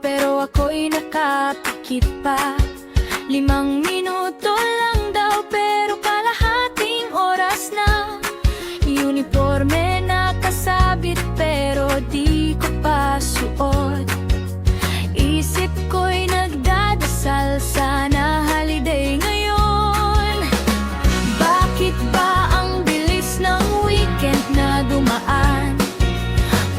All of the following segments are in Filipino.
pero ako'y nakapikit pa. 5 minuto lang daw pero kalahating oras na. Uniforme nakasabit pero di ko pa suot. Isip ko'y nagdadasal, sana holiday ngayon. Bakit ba ang bilis ng weekend na dumaan?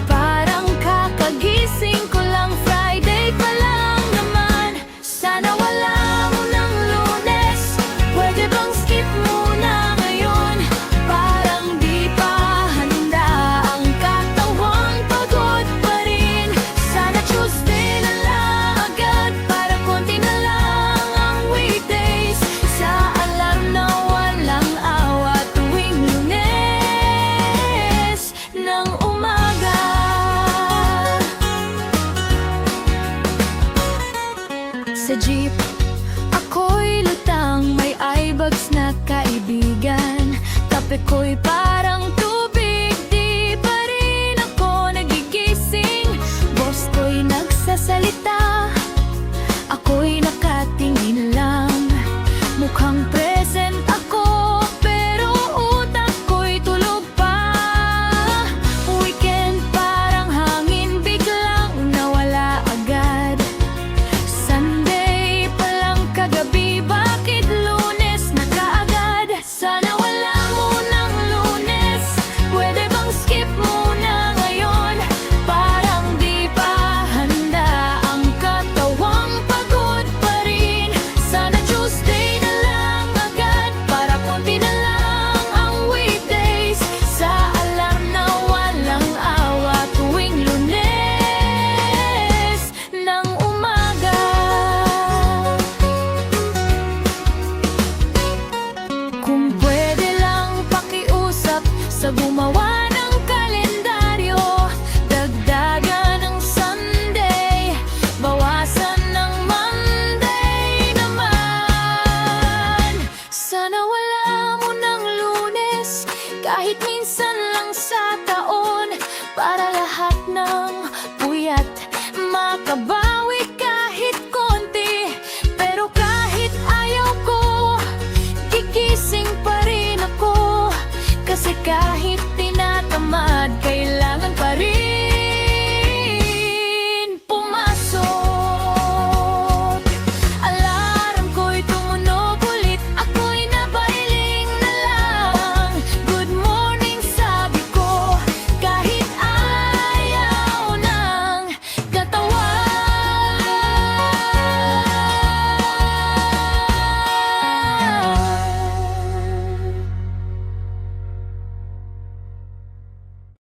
Parang kakagising ko lang, Friday pa lang naman. Sana wala mo ng Lunes, pwede bang skip muna ngayon? Parang di pa handa ang katawang, pagod pa rin. Sana Tuesday na lang agad, para konti na lang ang weekdays. Sa alarm na walang awa tuwing Lunes ng umaga. Sa jeep, ako'y lutang, may eyebags na kaibigan. Kape ko'y pa